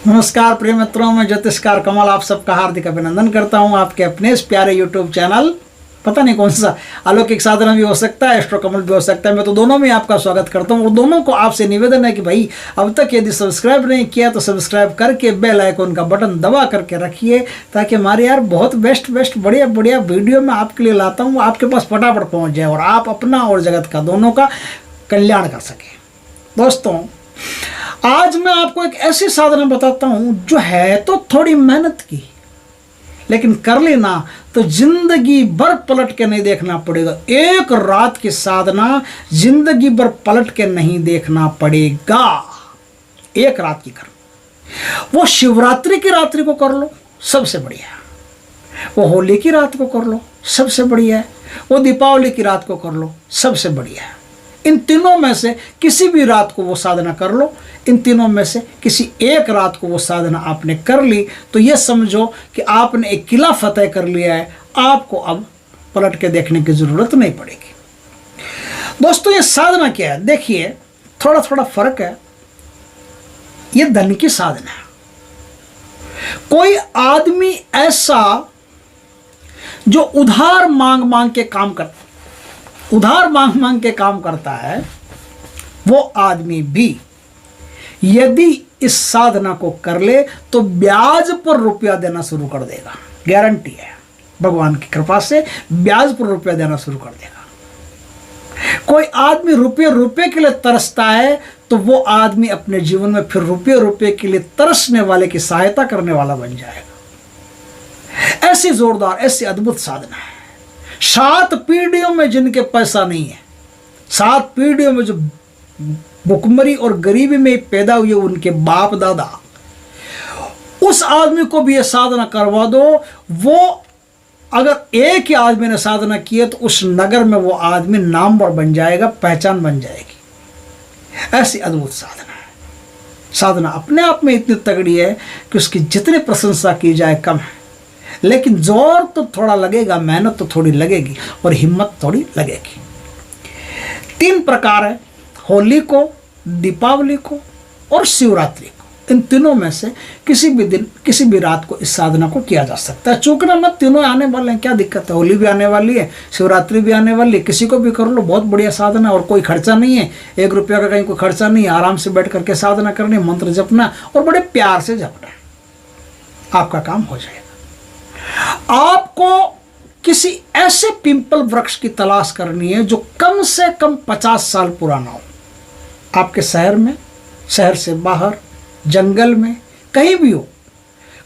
नमस्कार प्रिय मित्रों, मैं ज्योतिषकार कमल आप सबका हार्दिक अभिनंदन करता हूं। आपके अपने इस प्यारे यूट्यूब चैनल, पता नहीं कौन सा, अलौकिक साधना भी हो सकता है, एस्ट्रो कमल भी हो सकता है, मैं तो दोनों में आपका स्वागत करता हूं। और दोनों को आपसे निवेदन है कि भाई अब तक यदि सब्सक्राइब नहीं किया तो सब्सक्राइब करके बेल आइकन का बटन दबा करके रखिए, ताकि हमारे यार बहुत बेस्ट बढ़िया बढ़िया वीडियो मैं आपके लिए लाता हूँ, आपके पास फटाफट पहुँच जाए और आप अपना और जगत का दोनों का कल्याण कर सके। दोस्तों, आज मैं आपको एक ऐसी साधना बताता हूं जो है तो थोड़ी मेहनत की, लेकिन कर लेना तो जिंदगी भर पलट के नहीं देखना पड़ेगा। एक रात की साधना जिंदगी भर पलट के नहीं देखना पड़ेगा। एक रात की कर, वो शिवरात्रि की रात्रि को कर लो, सबसे बढ़िया। वो होली की रात को कर लो, सबसे बढ़िया है। वो दीपावली की रात को कर लो, सबसे बढ़िया है। इन तीनों में से किसी भी रात को वो साधना कर लो। इन तीनों में से किसी एक रात को वो साधना आपने कर ली तो ये समझो कि आपने एक किला फतेह कर लिया है। आपको अब पलट के देखने की ज़रूरत नहीं पड़ेगी। दोस्तों, ये साधना क्या है? देखिए, थोड़ा थोड़ा फर्क है। ये धन की साधना है। कोई आदमी ऐसा जो उधार मांग मांग के काम करता है, वो आदमी भी यदि इस साधना को कर ले तो ब्याज पर रुपया देना शुरू कर देगा। गारंटी है, भगवान की कृपा से ब्याज पर रुपया देना शुरू कर देगा। कोई आदमी रुपये के लिए तरसता है तो वो आदमी अपने जीवन में फिर रुपये के लिए तरसने वाले की सहायता करने वाला बन जाएगा। ऐसी जोरदार, ऐसी अद्भुत साधना है। 7 पीढ़ियों में जिनके पैसा नहीं है, 7 पीढ़ियों में जो भुखमरी और गरीबी में पैदा हुए उनके बाप दादा, उस आदमी को भी ये साधना करवा दो। वो अगर एक ही आदमी ने साधना की है तो उस नगर में वो आदमी नामवर बन जाएगा, पहचान बन जाएगी। ऐसी अद्भुत साधना है। साधना अपने आप में इतनी तगड़ी है कि उसकी जितनी प्रशंसा की जाए कम है। लेकिन जोर तो थोड़ा लगेगा, मेहनत तो थोड़ी लगेगी और हिम्मत थोड़ी लगेगी। 3 प्रकार है, होली को, दीपावली को और शिवरात्रि को। इन तीनों में से किसी भी दिन, किसी भी रात को इस साधना को किया जा सकता है। चूकना मत, तीनों आने वाले हैं, क्या दिक्कत है। होली भी आने वाली है, शिवरात्रि भी आने वाली है, किसी को भी कर लो। बहुत बढ़िया साधना और कोई खर्चा नहीं है, 1 रुपया का कहीं कोई खर्चा नहीं है। आराम से बैठ करके साधना करनी, मंत्र जपना और बड़े प्यार से जपना, आपका काम हो जाएगा। आपको किसी ऐसे पिंपल वृक्ष की तलाश करनी है जो कम से कम 50 साल पुराना हो। आपके शहर में, शहर से बाहर, जंगल में, कहीं भी हो,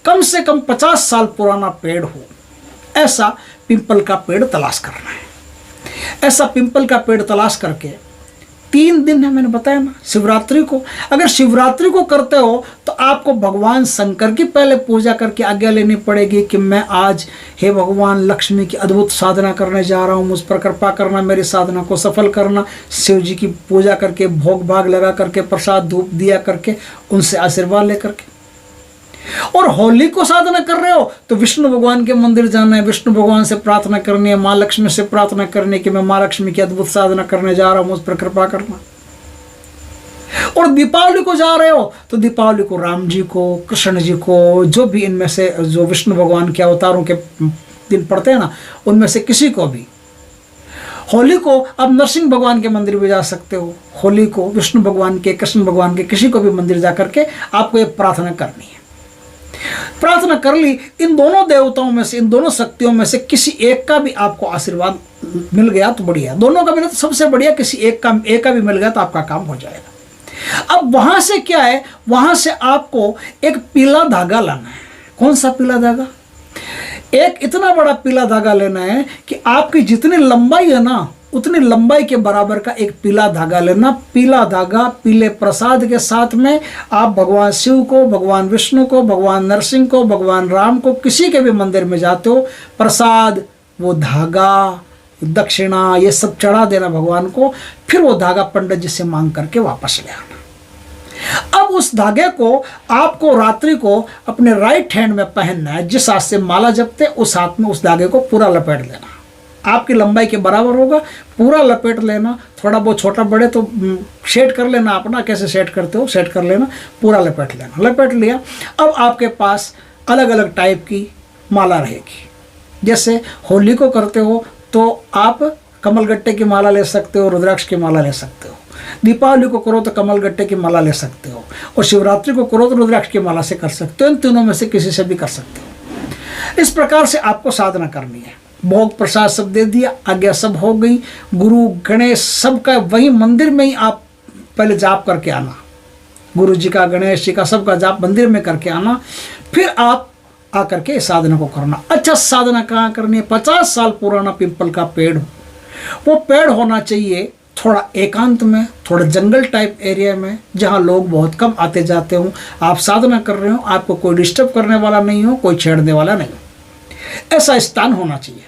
कम से कम 50 साल पुराना पेड़ हो। ऐसा पिंपल का पेड़ तलाश करना है। ऐसा पिंपल का पेड़ तलाश करके 3 दिन है, मैंने बताया ना, शिवरात्रि को। अगर शिवरात्रि को करते हो तो आपको भगवान शंकर की पहले पूजा करके आज्ञा लेनी पड़ेगी कि मैं आज, हे भगवान लक्ष्मी की अद्भुत साधना करने जा रहा हूँ, मुझ पर कृपा करना, मेरी साधना को सफल करना। शिव जी की पूजा करके, भोग भाग लगा करके, प्रसाद धूप दिया करके, उनसे आशीर्वाद लेकर के। और होली को साधना कर रहे हो तो विष्णु भगवान के मंदिर जाना है, विष्णु भगवान से प्रार्थना करनी है, माँ लक्ष्मी से प्रार्थना करनी है कि मैं माँ लक्ष्मी की अद्भुत साधना करने जा रहा हूं, मुझ पर कृपा करना। और दीपावली को जा रहे हो तो दीपावली को राम जी को, कृष्ण जी को, जो भी इनमें से जो विष्णु भगवान के अवतारों के दिन पड़ते हैं ना, उनमें से किसी को भी। होली को आप नरसिंह भगवान के मंदिर भी जा सकते हो। होली को विष्णु भगवान के, कृष्ण भगवान के, किसी को भी मंदिर जा करके आपको ये प्रार्थना करनी है। प्रार्थना कर ली, इन दोनों देवताओं में से, इन दोनों शक्तियों में से किसी एक का भी आपको आशीर्वाद मिल गया तो बढ़िया, दोनों का मिला तो सबसे बढ़िया, किसी एक का भी मिल गया तो आपका काम हो जाएगा। अब वहां से क्या है, वहां से आपको एक पीला धागा लाना है। कौन सा पीला धागा? एक इतना बड़ा पीला धागा लेना है कि आपकी जितनी लंबाई है ना, उतनी लंबाई के बराबर का एक पीला धागा लेना। पीला धागा पीले प्रसाद के साथ में आप भगवान शिव को, भगवान विष्णु को, भगवान नरसिंह को, भगवान राम को, किसी के भी मंदिर में जाते हो, प्रसाद, वो धागा, दक्षिणा, ये सब चढ़ा देना भगवान को। फिर वो धागा पंडित जी से मांग करके वापस ले आना। अब उस धागे को आपको रात्रि को अपने राइट हैंड में पहनना है। जिस हाथ से माला जपते उस हाथ में उस धागे को पूरा लपेट देना। आपकी लंबाई के बराबर होगा, पूरा लपेट लेना। थोड़ा बहुत छोटा बड़े तो सेट कर लेना अपना, कैसे सेट करते हो सेट कर लेना, पूरा लपेट लेना। लपेट लिया। अब आपके पास अलग अलग टाइप की माला रहेगी। जैसे होली को करते हो तो आप कमलगट्टे की माला ले सकते हो, रुद्राक्ष की माला ले सकते हो। दीपावली को करो तो कमलगट्टे की माला ले सकते हो, और शिवरात्रि को करो तो रुद्राक्ष की माला से कर सकते हो। इन तीनों में से किसी से भी कर सकते हो। इस प्रकार से आपको साधना करनी है। भोग प्रसाद सब दे दिया, आज्ञा सब हो गई, गुरु गणेश सबका वही मंदिर में ही आप पहले जाप करके आना। गुरु जी का, गणेश जी का, सबका जाप मंदिर में करके आना। फिर आप आकर के साधना को करना। अच्छा, साधना कहाँ करनी है? 50 साल पुराना पीपल का पेड़ हो, वो पेड़ होना चाहिए थोड़ा एकांत में, थोड़ा जंगल टाइप एरिया में, जहाँ लोग बहुत कम आते जाते हों। आप साधना कर रहे हो, आपको कोई डिस्टर्ब करने वाला नहीं हो, कोई छेड़ने वाला नहीं हो, ऐसा स्थान होना चाहिए।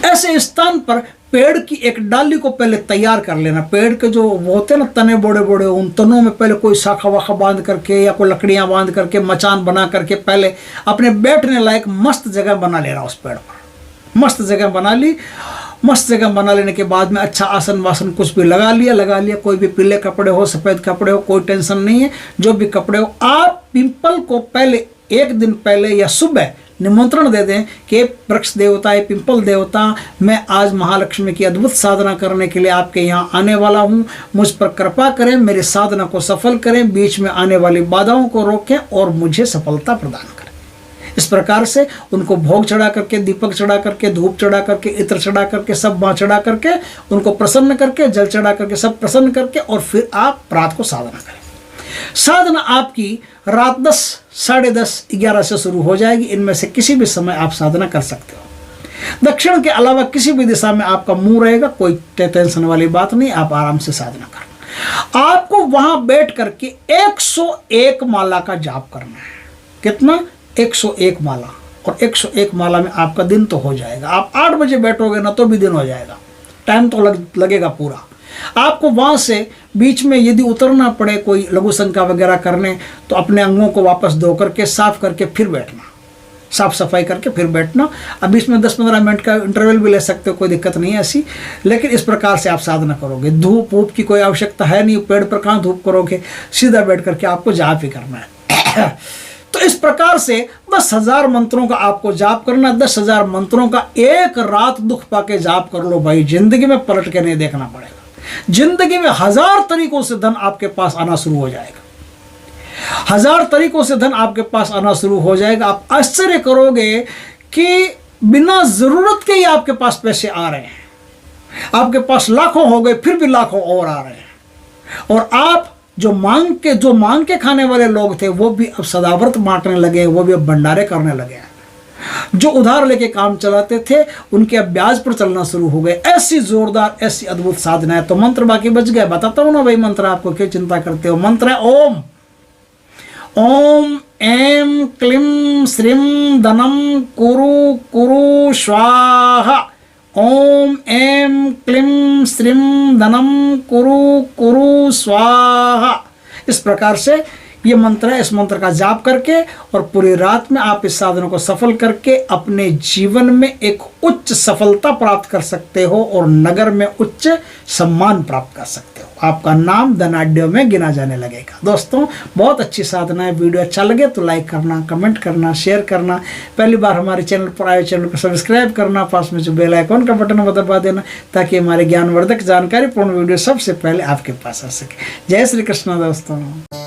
ऐसे स्थान पर पेड़ की एक डाली को पहले तैयार कर लेना। पेड़ के जो वो होते हैं ना तने बड़े बड़े, उन तनों में पहले कोई शाखा वाखा बांध करके या कोई लकड़ियां बांध करके मचान बना करके पहले अपने बैठने लायक मस्त जगह बना लेना। उस पेड़ पर मस्त जगह बना ली। मस्त जगह बना लेने के बाद में अच्छा आसन वासन कुछ भी लगा लिया। कोई भी पीले कपड़े हो, सफ़ेद कपड़े हो, कोई टेंशन नहीं है, जो भी कपड़े हो। आप पिंपल को पहले एक दिन पहले या सुबह निमंत्रण दे दें कि वृक्ष देवता है, पिंपल देवता, मैं आज महालक्ष्मी की अद्भुत साधना करने के लिए आपके यहाँ आने वाला हूँ, मुझ पर कृपा करें, मेरी साधना को सफल करें, बीच में आने वाली बाधाओं को रोकें और मुझे सफलता प्रदान करें। इस प्रकार से उनको भोग चढ़ा करके, दीपक चढ़ा करके, धूप चढ़ा करके, इत्र चढ़ा करके, सब वहाँ चढ़ा करके, उनको प्रसन्न करके, जल चढ़ा करके, सब प्रसन्न करके, और फिर आप रात को साधना करें। साधना आपकी रात 10, साढ़े 10, 11 से शुरू हो जाएगी। इनमें से किसी भी समय आप साधना कर सकते हो। दक्षिण के अलावा किसी भी दिशा में आपका मुंह रहेगा, कोई टेंशन वाली बात नहीं, आप आराम से साधना करना। आपको वहां बैठ करके 101 माला का जाप करना है। कितना? 101 माला। और 101 माला में आपका दिन तो हो जाएगा। आप 8 बजे बैठोगे ना तो भी दिन हो जाएगा, टाइम तो लगेगा पूरा। आपको वहाँ से बीच में यदि उतरना पड़े कोई लघु शंका वगैरह करने, तो अपने अंगों को वापस धो करके साफ करके फिर बैठना, साफ सफाई करके फिर बैठना। अब इसमें 10-15 मिनट का इंटरवल भी ले सकते हो, कोई दिक्कत नहीं है ऐसी। लेकिन इस प्रकार से आप साधना करोगे। धूप वूप की कोई आवश्यकता है नहीं, पेड़ पर कहाँ धूप करोगे, सीधा बैठ करके आपको जाप ही करना है। तो इस प्रकार से 10,000 मंत्रों का आपको जाप करना। 10,000 मंत्रों का एक रात दुख पाके जाप कर लो भाई, जिंदगी में पलट के नहीं देखना पड़ेगा। जिंदगी में 1000 तरीकों से धन आपके पास आना शुरू हो जाएगा। 1000 तरीकों से धन आपके पास आना शुरू हो जाएगा। आप आश्चर्य करोगे कि बिना जरूरत के ही आपके पास पैसे आ रहे हैं। आपके पास लाखों हो गए, फिर भी लाखों और आ रहे हैं। और आप जो मांग के खाने वाले लोग थे, वो भी अब सदाव्रत बांटने लगे, वो भी अब भंडारे करने लगे हैं। जो उधार लेके काम चलाते थे, उनके अब ब्याज पर चलना शुरू हो गए। ऐसी जोरदार, ऐसी अद्भुत साधना है। तो मंत्र बाकी बच गया, बताता हूं ना भाई मंत्र, आपको क्यों चिंता करते हो। मंत्र है ओम। ओम ऐं क्लीं श्रीं धनं कुरु कुरु स्वाहा। ओम ऐं क्लीं श्रीं धनं कुरु कुरु स्वाहा। इस प्रकार से ये मंत्र है। इस मंत्र का जाप करके और पूरी रात में आप इस साधना को सफल करके अपने जीवन में एक उच्च सफलता प्राप्त कर सकते हो और नगर में उच्च सम्मान प्राप्त कर सकते हो। आपका नाम धनाढ्यों में गिना जाने लगेगा। दोस्तों, बहुत अच्छी साधना है। वीडियो अच्छा लगे तो लाइक करना, कमेंट करना, शेयर करना। पहली बार हमारे चैनल पर आए, चैनल को सब्सक्राइब करना, पास में जो बेल आइकॉन का बटन दबा देना, ताकि हमारे ज्ञानवर्धक जानकारी पूर्ण वीडियो सबसे पहले आपके पास आ सके। जय श्री कृष्ण दोस्तों।